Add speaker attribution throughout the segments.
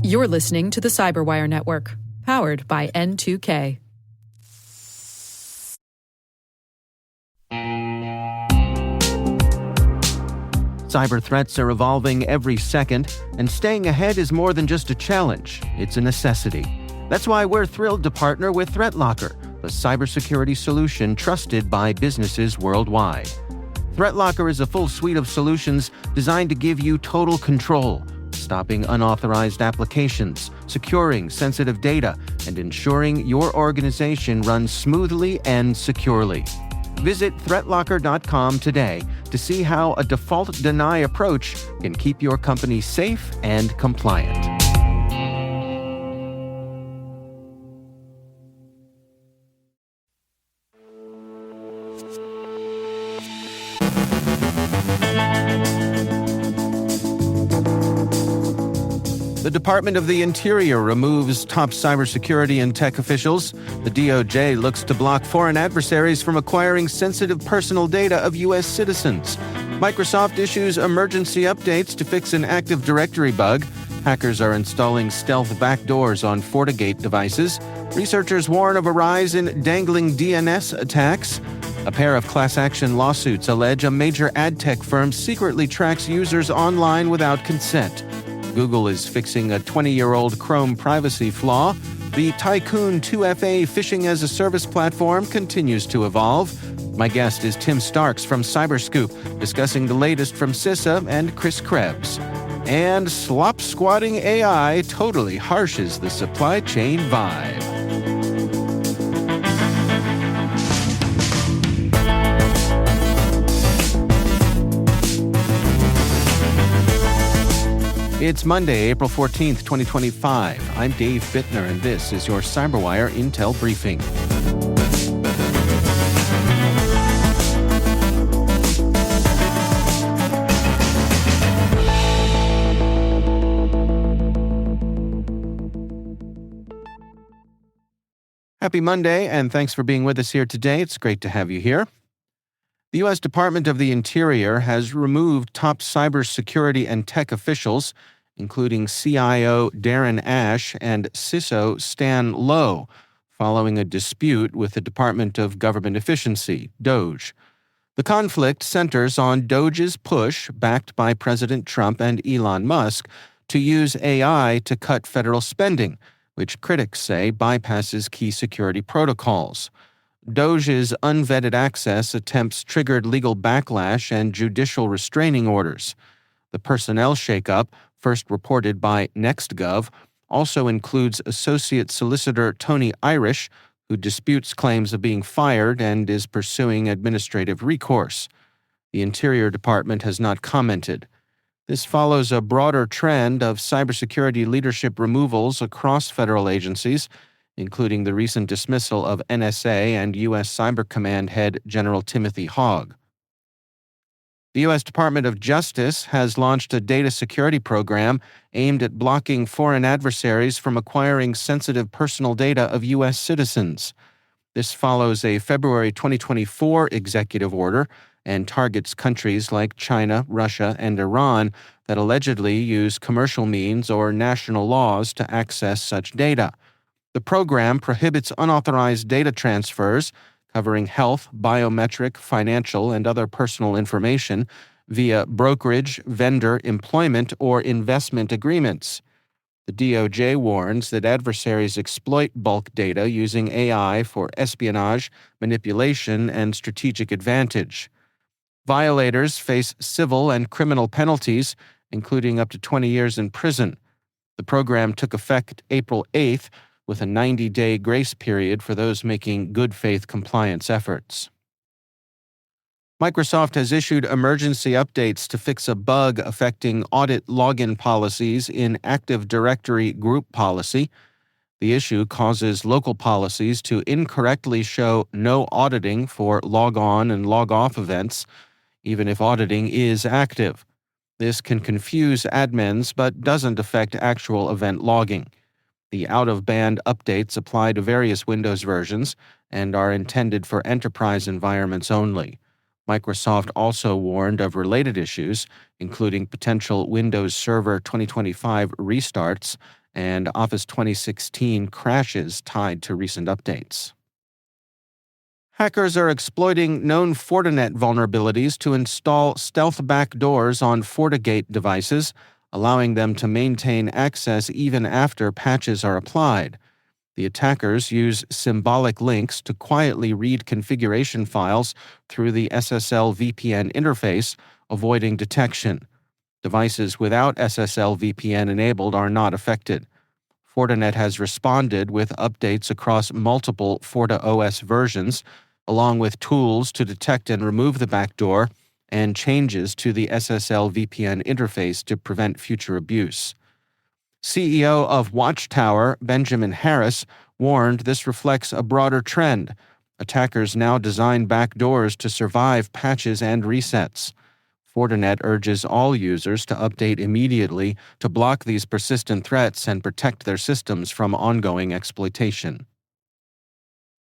Speaker 1: You're listening to the CyberWire Network, powered by N2K.
Speaker 2: Cyber threats are evolving every second, and staying ahead is more than just a challenge, it's a necessity. That's why we're thrilled to partner with ThreatLocker, the cybersecurity solution trusted by businesses worldwide. ThreatLocker is a full suite of solutions designed to give you total control, stopping unauthorized applications, securing sensitive data, and ensuring your organization runs smoothly and securely. Visit threatlocker.com today to see how a default deny approach can keep your company safe and compliant. The Department of the Interior removes top cybersecurity and tech officials. The DOJ looks to block foreign adversaries from acquiring sensitive personal data of U.S. citizens. Microsoft issues emergency updates to fix an Active Directory bug. Hackers are installing stealth backdoors on FortiGate devices. Researchers warn of a rise in Dangling DNS attacks. A pair of class action lawsuits allege a major adtech firm secretly tracks users online without consent. Google is fixing a 20-year-old Chrome privacy flaw. The Tycoon 2FA phishing-as-a-service platform continues to evolve. My guest is Tim Starks from CyberScoop, discussing the latest from CISA and Chris Krebs. And Slopsquatting AI totally harshes the supply chain vibe. It's Monday, April 14th, 2025. I'm Dave Bittner, and this is your CyberWire Intel Briefing. Happy Monday, and thanks for being with us here today. It's great to have you here. The U.S. Department of the Interior has removed top cybersecurity and tech officials, including CIO Darren Ash and CISO Stan Lowe, following a dispute with the Department of Government Efficiency, DOGE. The conflict centers on DOGE's push, backed by President Trump and Elon Musk, to use AI to cut federal spending, which critics say bypasses key security protocols. DOGE's unvetted access attempts triggered legal backlash and judicial restraining orders. The personnel shakeup, first reported by NextGov, also includes Associate Solicitor Tony Irish, who disputes claims of being fired and is pursuing administrative recourse. The Interior Department has not commented. This follows a broader trend of cybersecurity leadership removals across federal agencies, including the recent dismissal of NSA and U.S. Cyber Command head General Timothy Hogg. The U.S. Department of Justice has launched a data security program aimed at blocking foreign adversaries from acquiring sensitive personal data of U.S. citizens. This follows a February 2024 executive order and targets countries like China, Russia, and Iran that allegedly use commercial means or national laws to access such data. The program prohibits unauthorized data transfers covering health, biometric, financial, and other personal information via brokerage, vendor, employment, or investment agreements. The DOJ warns that adversaries exploit bulk data using AI for espionage, manipulation, and strategic advantage. Violators face civil and criminal penalties, including up to 20 years in prison. The program took effect April 8th, with a 90-day grace period for those making good faith compliance efforts. Microsoft has issued emergency updates to fix a bug affecting audit login policies in Active Directory group policy. The issue causes local policies to incorrectly show no auditing for log on and log off events, even if auditing is active. This can confuse admins but doesn't affect actual event logging. The out-of-band updates apply to various Windows versions and are intended for enterprise environments only. Microsoft also warned of related issues, including potential Windows Server 2025 restarts and Office 2016 crashes tied to recent updates. Hackers are exploiting known Fortinet vulnerabilities to install stealth backdoors on FortiGate devices, allowing them to maintain access even after patches are applied. The attackers use symbolic links to quietly read configuration files through the SSL VPN interface, avoiding detection. Devices without SSL VPN enabled are not affected. Fortinet has responded with updates across multiple FortiOS versions, along with tools to detect and remove the backdoor and changes to the SSL VPN interface to prevent future abuse. CEO of Watchtower, Benjamin Harris, warned this reflects a broader trend. Attackers now design backdoors to survive patches and resets. Fortinet urges all users to update immediately to block these persistent threats and protect their systems from ongoing exploitation.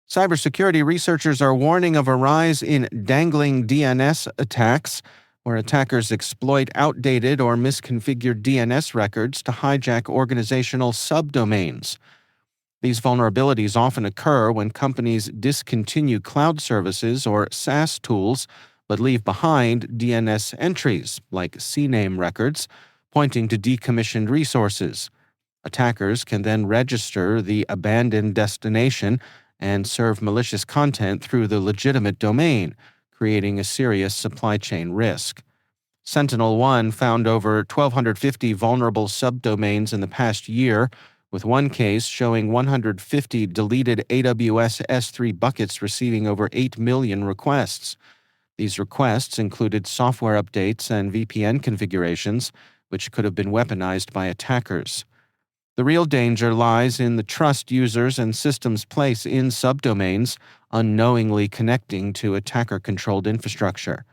Speaker 2: Cybersecurity researchers are warning of a rise in dangling DNS attacks, where attackers exploit outdated or misconfigured DNS records to hijack organizational subdomains. These vulnerabilities often occur when companies discontinue cloud services or SaaS tools, but leave behind DNS entries, like CNAME records, pointing to decommissioned resources. Attackers can then register the abandoned destination and serve malicious content through the legitimate domain, creating a serious supply chain risk. SentinelOne found over 1,250 vulnerable subdomains in the past year, with one case showing 150 deleted AWS S3 buckets receiving over 8 million requests. These requests included software updates and VPN configurations, which could have been weaponized by attackers. The real danger lies in the trust users and systems place in subdomains, unknowingly connecting to attacker-controlled infrastructure.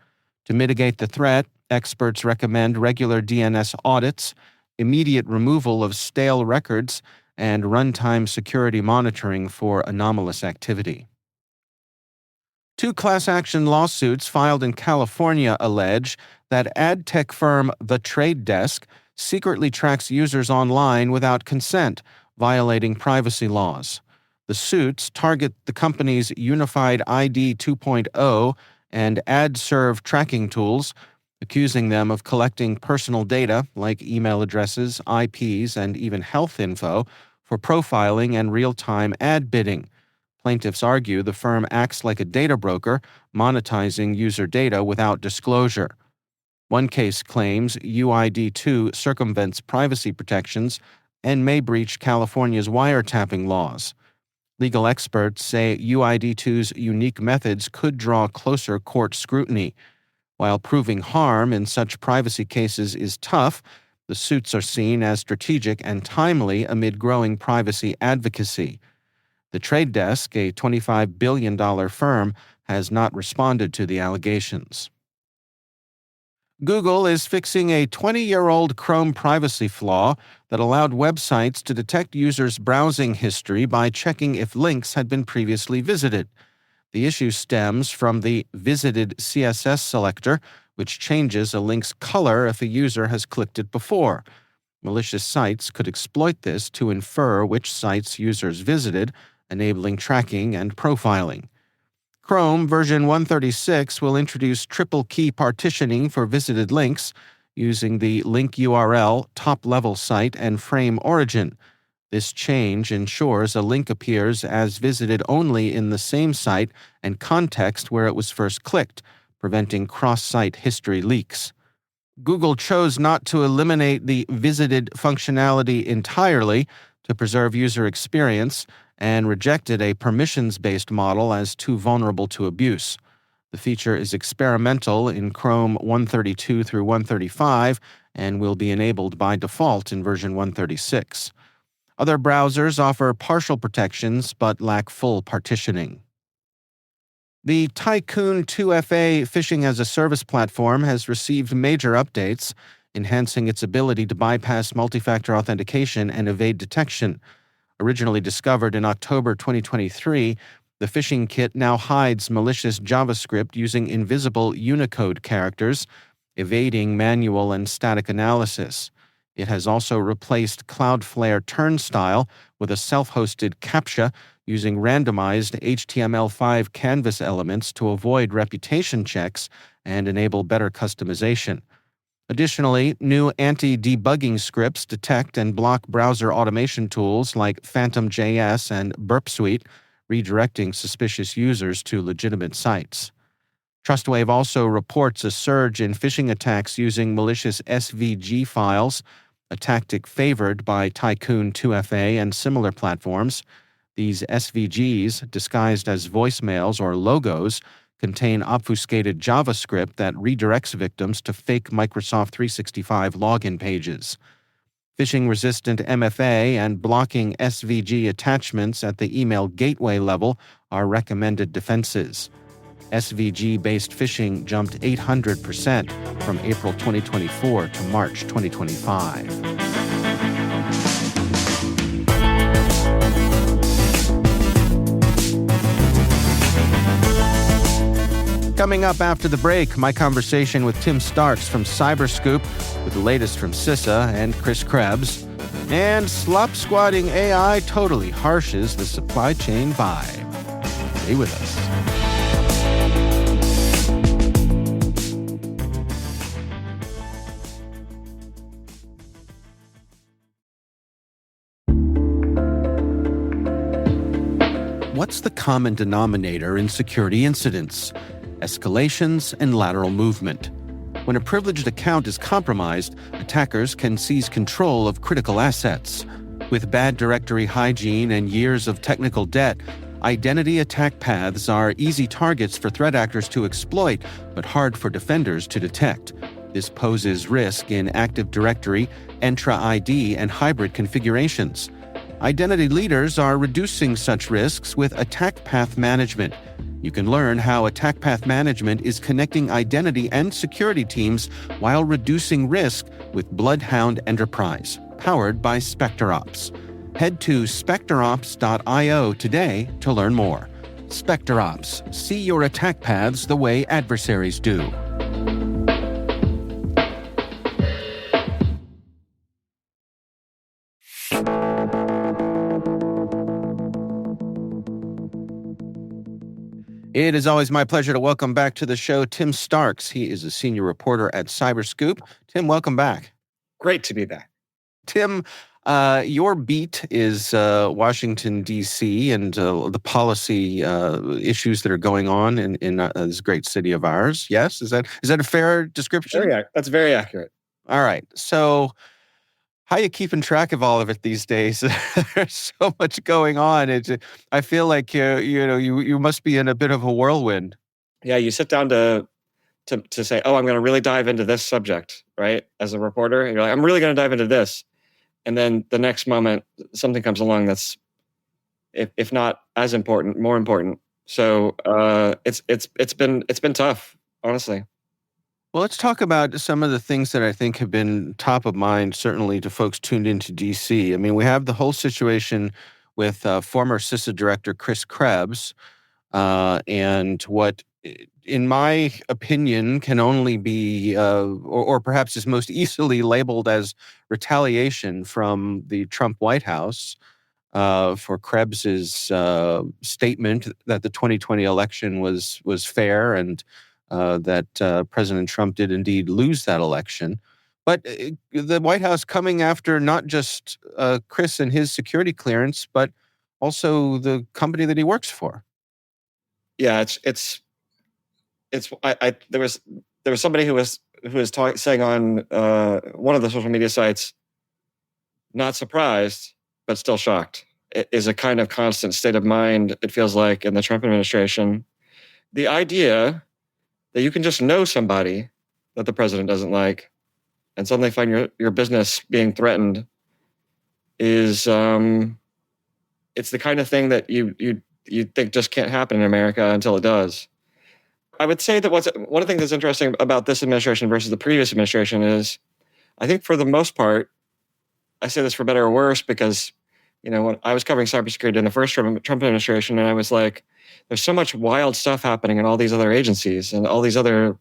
Speaker 2: To mitigate the threat, experts recommend regular DNS audits, immediate removal of stale records, and runtime security monitoring for anomalous activity. 2 class action lawsuits filed in California allege that adtech firm The Trade Desk secretly tracks users online without consent, violating privacy laws. The suits target the company's Unified ID 2.0 and AdServe tracking tools, accusing them of collecting personal data like email addresses, IPs, and even health info for profiling and real-time ad bidding. Plaintiffs argue the firm acts like a data broker, monetizing user data without disclosure. One case claims UID2 circumvents privacy protections and may breach California's wiretapping laws. Legal experts say UID2's unique methods could draw closer court scrutiny. While proving harm in such privacy cases is tough, the suits are seen as strategic and timely amid growing privacy advocacy. The Trade Desk, a $25 billion firm, has not responded to the allegations. Google is fixing a 20-year-old Chrome privacy flaw that allowed websites to detect users' browsing history by checking if links had been previously visited. The issue stems from the Visited CSS selector, which changes a link's color if a user has clicked it before. Malicious sites could exploit this to infer which sites users visited, enabling tracking and profiling. Chrome version 136 will introduce triple key partitioning for visited links using the link URL, top-level site, and frame origin. This change ensures a link appears as visited only in the same site and context where it was first clicked, preventing cross-site history leaks. Google chose not to eliminate the visited functionality entirely to preserve user experience and rejected a permissions-based model as too vulnerable to abuse. The feature is experimental in Chrome 132 through 135 and will be enabled by default in version 136. Other browsers offer partial protections but lack full partitioning. The Tycoon 2FA phishing-as-a-service platform has received major updates, enhancing its ability to bypass multi-factor authentication and evade detection. Originally discovered in October 2023, The phishing kit now hides malicious JavaScript using invisible Unicode characters, evading manual and static analysis. It has also replaced Cloudflare Turnstile with a self-hosted CAPTCHA using randomized HTML5 canvas elements to avoid reputation checks and enable better customization. Additionally, new anti-debugging scripts detect and block browser automation tools like Phantom.js and Burp Suite, redirecting suspicious users to legitimate sites. Trustwave also reports a surge in phishing attacks using malicious SVG files, a tactic favored by Tycoon 2FA and similar platforms. These SVGs, disguised as voicemails or logos, contain obfuscated JavaScript that redirects victims to fake Microsoft 365 login pages. Phishing-resistant MFA and blocking SVG attachments at the email gateway level are recommended defenses. SVG-based phishing jumped 800% from April 2024 to March 2025. Coming up after the break, my conversation with Tim Starks from CyberScoop with the latest from CISA and Chris Krebs. And Slopsquatting AI totally harshes the supply chain vibe. Stay with us. What's the common denominator in security incidents? Escalations and lateral movement. When a privileged account is compromised, attackers can seize control of critical assets. With bad directory hygiene and years of technical debt, identity attack paths are easy targets for threat actors to exploit, but hard for defenders to detect. This poses risk in Active Directory, Entra ID, and hybrid configurations. Identity leaders are reducing such risks with attack path management. You can learn how attack path management is connecting identity and security teams while reducing risk with Bloodhound Enterprise, powered by SpecterOps. Head to specterops.io today to learn more. SpecterOps, see your attack paths the way adversaries do. It is always my pleasure to welcome back to the show Tim Starks. He is a senior reporter at CyberScoop. Tim, welcome back.
Speaker 3: Great to be back.
Speaker 2: Tim, your beat is Washington, D.C., and the policy issues that are going on in this great city of ours. Yes? Is that a fair description?
Speaker 3: That's very accurate.
Speaker 2: All right. So how are you keeping track of all of it these days? There's so much going on. I feel like you must be in a bit of a whirlwind.
Speaker 3: Yeah, you sit down to say, oh, I'm going to really dive into this subject, right? As a reporter, and you're like, I'm really going to dive into this, and then the next moment something comes along that's, if not as important, more important. So it's been tough, honestly.
Speaker 2: Well, let's talk about some of the things that I think have been top of mind, certainly to folks tuned into D.C. I mean, we have the whole situation with former CISA director Chris Krebs, and what, in my opinion, can only be, or perhaps is most easily labeled as retaliation from the Trump White House for Krebs's statement that the 2020 election was fair and that President Trump did indeed lose that election. But the White House coming after not just Chris and his security clearance, but also the company that he works for.
Speaker 3: Yeah, there was somebody who was saying on one of the social media sites, not surprised, but still shocked. It is a kind of constant state of mind, it feels like, in the Trump administration. The idea that you can just know somebody that the president doesn't like and suddenly find your business being threatened is it's the kind of thing that you think just can't happen in America until it does. I would say that one of the things that's interesting about this administration versus the previous administration is, I think for the most part, I say this for better or worse because, when I was covering cybersecurity in the first Trump administration, and I was like, there's so much wild stuff happening in all these other agencies and all these other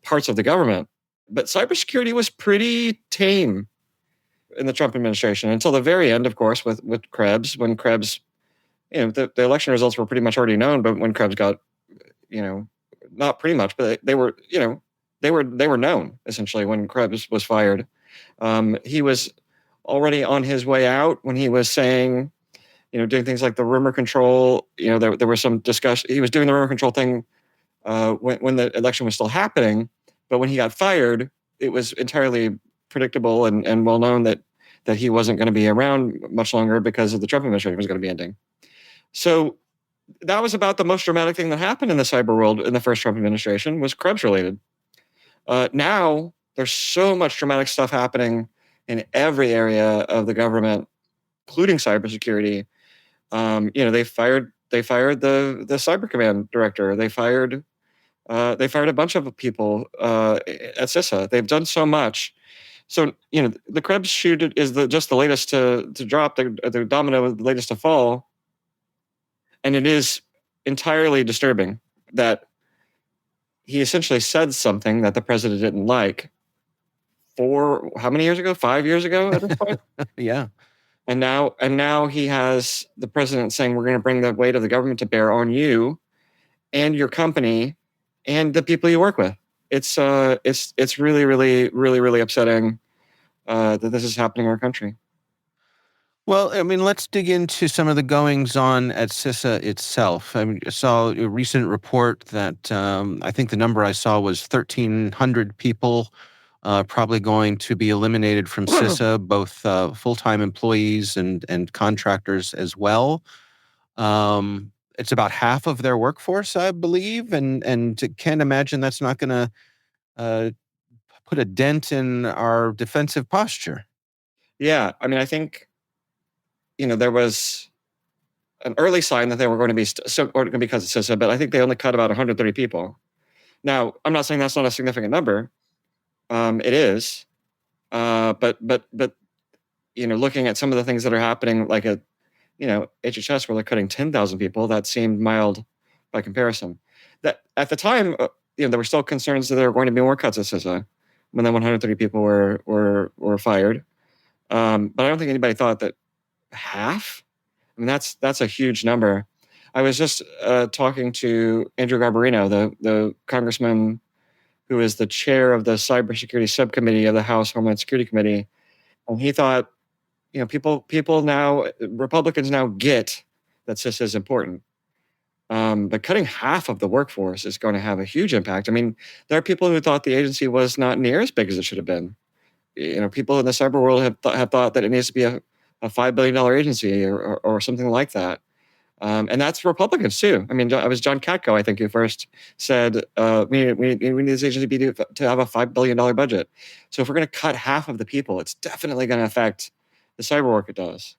Speaker 3: parts of the government. But cybersecurity was pretty tame in the Trump administration until the very end, of course, with Krebs. When Krebs, the election results were pretty much already known, but when Krebs got, not pretty much, but they were, they were known essentially when Krebs was fired. He was already on his way out when he was saying, doing things like the rumor control. There was some discussion. He was doing the rumor control thing when the election was still happening, but when he got fired, it was entirely predictable and well known that he wasn't going to be around much longer because of the Trump administration was going to be ending. So that was about the most dramatic thing that happened in the cyber world in the first Trump administration was Krebs related. Now there's so much dramatic stuff happening in every area of the government, including cybersecurity. They fired the cyber command director. They fired a bunch of people at CISA. They've done so much. So the Krebs shoot is just the latest to drop, the domino, the latest to fall, and it is entirely disturbing that he essentially said something that the president didn't like. For how many years ago? 5 years ago at this point.
Speaker 2: Yeah.
Speaker 3: And now he has the president saying we're going to bring the weight of the government to bear on you and your company and the people you work with. It's really, really, really, really upsetting that this is happening in our country.
Speaker 2: Well, I mean, let's dig into some of the goings on at CISA itself. I saw a recent report that I think the number I saw was 1,300 people probably going to be eliminated from CISA, both full-time employees and contractors as well. It's about half of their workforce, I believe, and can't imagine that's not going to put a dent in our defensive posture.
Speaker 3: Yeah, I mean, I think there was an early sign that they were going to be because of CISA, but I think they only cut about 130 people. Now, I'm not saying that's not a significant number. It is, but looking at some of the things that are happening, like at HHS, where they're cutting 10,000 people, that seemed mild by comparison. That at the time, there were still concerns that there were going to be more cuts at CISA when the 130 people were fired. But I don't think anybody thought that half. I mean, that's a huge number. I was just talking to Andrew Garbarino, the congressman who is the chair of the cybersecurity subcommittee of the House Homeland Security Committee, and he thought, people now, Republicans now get that CISA is important. But cutting half of the workforce is going to have a huge impact. I mean, there are people who thought the agency was not near as big as it should have been. People in the cyber world have thought that it needs to be a $5 billion agency or something like that. And that's Republicans too. I mean, it was John Katko, I think, who first said we need this agency to have a $5 billion budget. So if we're going to cut half of the people, it's definitely going to affect the cyber work it does.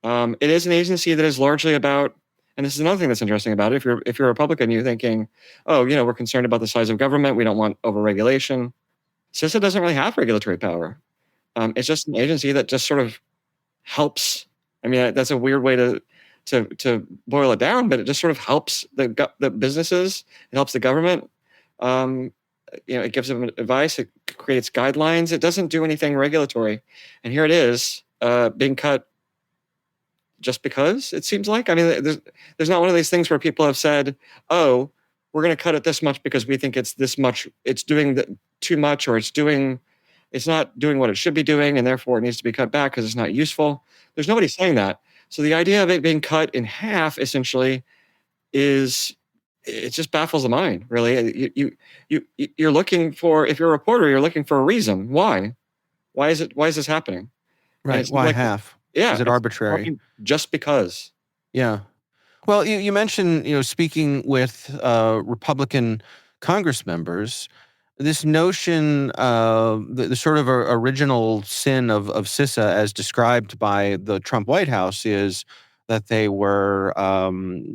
Speaker 3: It is an agency that is largely about, and this is another thing that's interesting about it. If you're a Republican, you're thinking, oh, we're concerned about the size of government. We don't want overregulation. CISA doesn't really have regulatory power. It's just an agency that just sort of helps. I mean, that's a weird way to boil it down, but it just sort of helps the businesses. It helps the government. It gives them advice. It creates guidelines. It doesn't do anything regulatory. And here it is being cut just because, it seems like. I mean, there's not one of these things where people have said, oh, we're going to cut it this much because we think it's this much, it's doing too much, or it's not doing what it should be doing, and therefore it needs to be cut back because it's not useful. There's nobody saying that. So the idea of it being cut in half essentially it just baffles the mind, really. You're looking for, if you're a reporter, you're looking for a reason. Why is this happening?
Speaker 2: Right. Why half?
Speaker 3: Yeah.
Speaker 2: Is it arbitrary?
Speaker 3: Just because.
Speaker 2: Yeah. Well, you mentioned, speaking with Republican Congress members, this notion, the sort of original sin of CISA as described by the Trump White House is that they were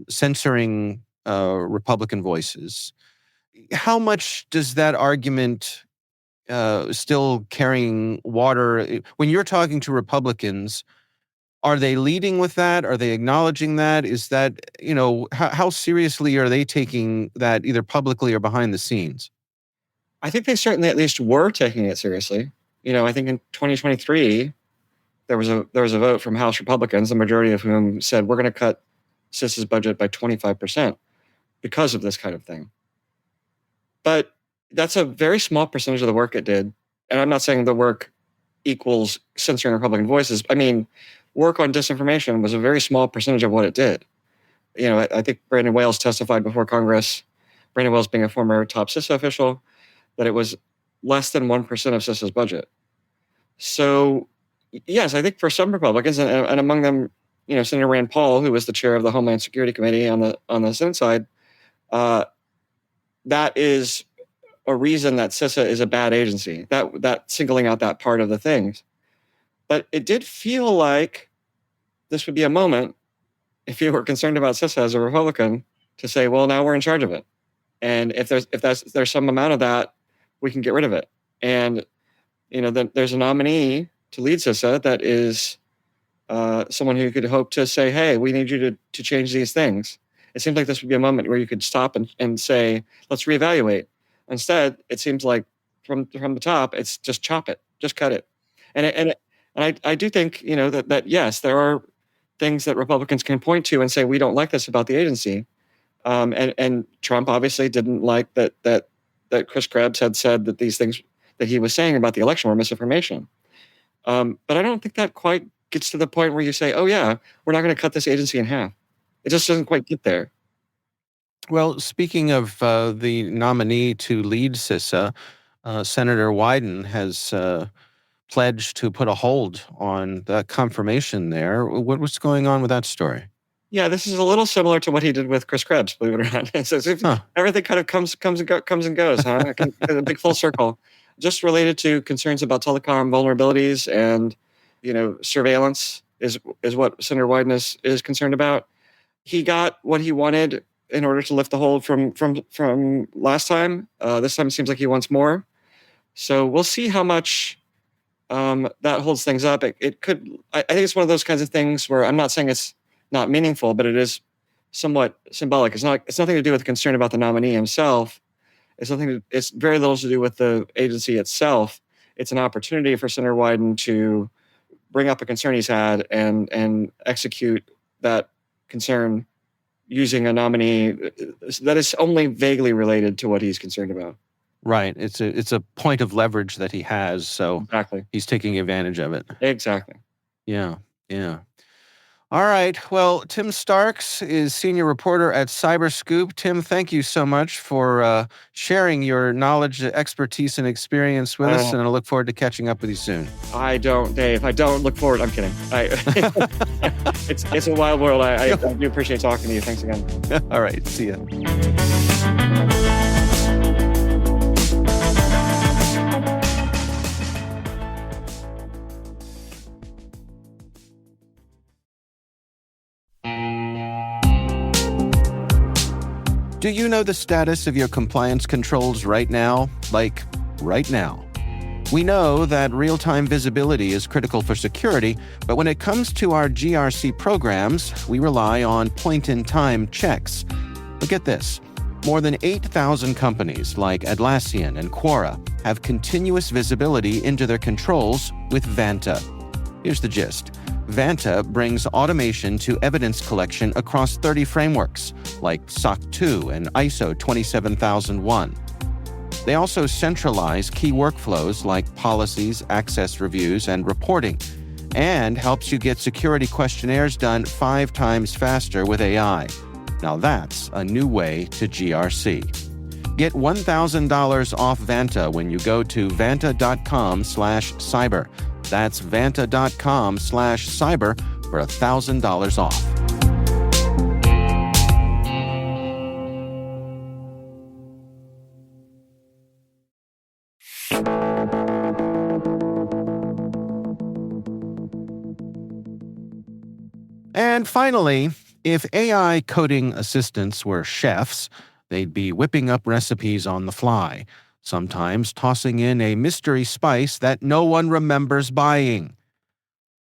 Speaker 2: censoring Republican voices. How much does that argument still carrying water when you're talking to Republicans? Are they leading with that? Are they acknowledging that? Is that, how seriously are they taking that either publicly or behind the scenes?
Speaker 3: I think they certainly at least were taking it seriously. I think in 2023, there was a vote from House Republicans, the majority of whom said, we're going to cut CISA's budget by 25% because of this kind of thing. But that's a very small percentage of the work it did. And I'm not saying the work equals censoring Republican voices. I mean, work on disinformation was a very small percentage of what it did. I think Brandon Wales testified before Congress, Brandon Wales being a former top CISA official, that it was less than 1% of CISA's budget. So, yes, I think for some Republicans, and among them, Senator Rand Paul, who was the chair of the Homeland Security Committee on the Senate side, that is a reason that CISA is a bad agency, that singling out that part of the things. But it did feel like this would be a moment, if you were concerned about CISA as a Republican, to say, well, now we're in charge of it. And if there's some amount of that, we can get rid of it. And, there's a nominee to lead CISA that is someone who could hope to say, hey, we need you to change these things. It seems like this would be a moment where you could stop and say, let's reevaluate. Instead, it seems like from the top, it's just chop it, just cut it. And I do think, that yes, there are things that Republicans can point to and say, we don't like this about the agency. And Trump obviously didn't like that Chris Krebs had said that these things that he was saying about the election were misinformation. But I don't think that quite gets to the point where you say, oh yeah, we're not going to cut this agency in half. It just doesn't quite get there.
Speaker 2: Well, speaking of the nominee to lead CISA, Senator Wyden has pledged to put a hold on the confirmation there. What's going on with that story?
Speaker 3: Yeah, this is a little similar to what he did with Chris Krebs, believe it or not. So everything kind of comes and goes, huh? A big full circle. Just related to concerns about telecom vulnerabilities and, surveillance is what Senator Wyden is concerned about. He got what he wanted in order to lift the hold from last time. This time it seems like he wants more. So we'll see how much that holds things up. It could. I think it's one of those kinds of things where I'm not saying it's not meaningful, but it is somewhat symbolic. It's nothing to do with concern about the nominee himself. It's very little to do with the agency itself. It's an opportunity for Senator Wyden to bring up a concern he's had and execute that concern using a nominee that is only vaguely related to what he's concerned about.
Speaker 2: Right. It's a point of leverage that he has, so
Speaker 3: exactly.
Speaker 2: He's taking advantage of it.
Speaker 3: Exactly.
Speaker 2: Yeah. All right. Well, Tim Starks is senior reporter at CyberScoop. Tim, thank you so much for sharing your knowledge, expertise, and experience with us, and I look forward to catching up with you soon.
Speaker 3: Dave. I don't look forward. I'm kidding. It's a wild world. I do appreciate talking to you. Thanks again.
Speaker 2: All right. See ya. Do you know the status of your compliance controls right now? Like, right now. We know that real-time visibility is critical for security, but when it comes to our GRC programs, we rely on point-in-time checks. But get this. More than 8,000 companies like Atlassian and Quora have continuous visibility into their controls with Vanta. Here's the gist. Vanta brings automation to evidence collection across 30 frameworks, like SOC 2 and ISO 27001. They also centralize key workflows like policies, access reviews, and reporting, and helps you get security questionnaires done 5 times faster with AI. Now that's a new way to GRC. Get $1,000 off Vanta when you go to vanta.com/cyber. That's vanta.com/cyber for $1,000 off. And finally, if AI coding assistants were chefs, they'd be whipping up recipes on the fly, sometimes tossing in a mystery spice that no one remembers buying.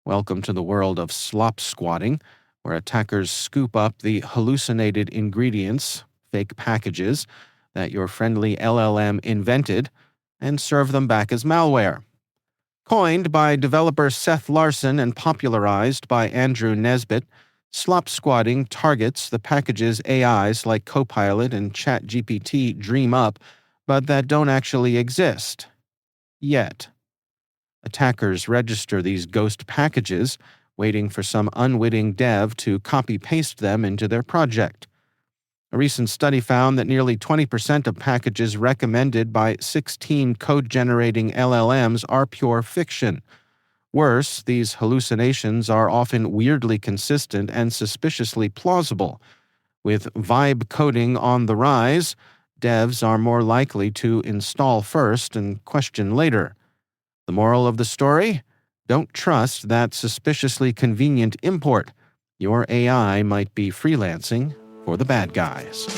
Speaker 2: Welcome to the world of slopsquatting, where attackers scoop up the hallucinated ingredients, fake packages, that your friendly LLM invented and serve them back as malware. Coined by developer Seth Larson and popularized by Andrew Nesbitt, slopsquatting targets the packages AIs like Copilot and ChatGPT dream up, but that don't actually exist. Yet. Attackers register these ghost packages, waiting for some unwitting dev to copy-paste them into their project. A recent study found that nearly 20% of packages recommended by 16 code-generating LLMs are pure fiction. Worse, these hallucinations are often weirdly consistent and suspiciously plausible. With vibe coding on the rise, devs are more likely to install first and question later. The moral of the story? Don't trust that suspiciously convenient import. Your AI might be freelancing for the bad guys.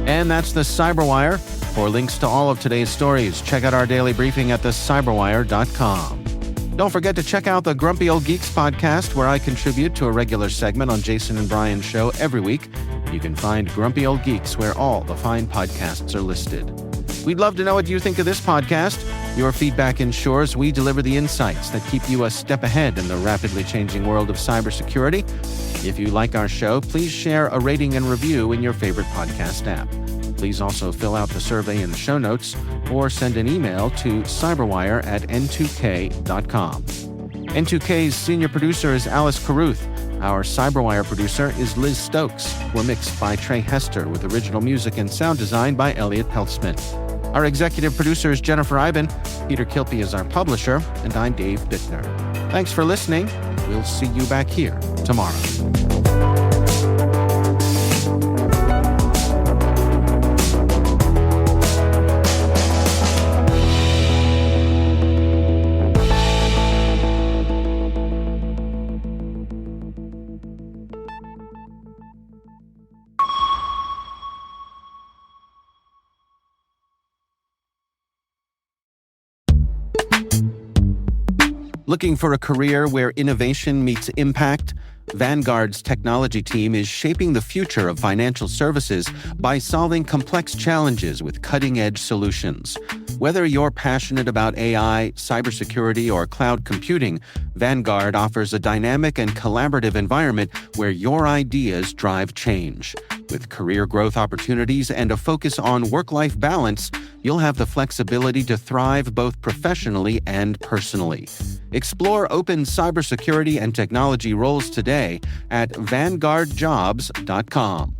Speaker 2: And that's the Cyberwire. For links to all of today's stories, check out our daily briefing at thecyberwire.com. Don't forget to check out the Grumpy Old Geeks podcast, where I contribute to a regular segment on Jason and Brian's show every week. You can find Grumpy Old Geeks where all the fine podcasts are listed. We'd love to know what you think of this podcast. Your feedback ensures we deliver the insights that keep you a step ahead in the rapidly changing world of cybersecurity. If you like our show, please share a rating and review in your favorite podcast app. Please also fill out the survey in the show notes or send an email to cyberwire@n2k.com. N2K's senior producer is Alice Carruth. Our Cyberwire producer is Liz Stokes. We're mixed by Trey Hester with original music and sound design by Elliot Peltzman. Our executive producer is Jennifer Iben. Peter Kilpie is our publisher, and I'm Dave Bittner. Thanks for listening. We'll see you back here tomorrow. Looking for a career where innovation meets impact? Vanguard's technology team is shaping the future of financial services by solving complex challenges with cutting-edge solutions. Whether you're passionate about AI, cybersecurity, or cloud computing, Vanguard offers a dynamic and collaborative environment where your ideas drive change. With career growth opportunities and a focus on work-life balance, you'll have the flexibility to thrive both professionally and personally. Explore open cybersecurity and technology roles today at vanguardjobs.com.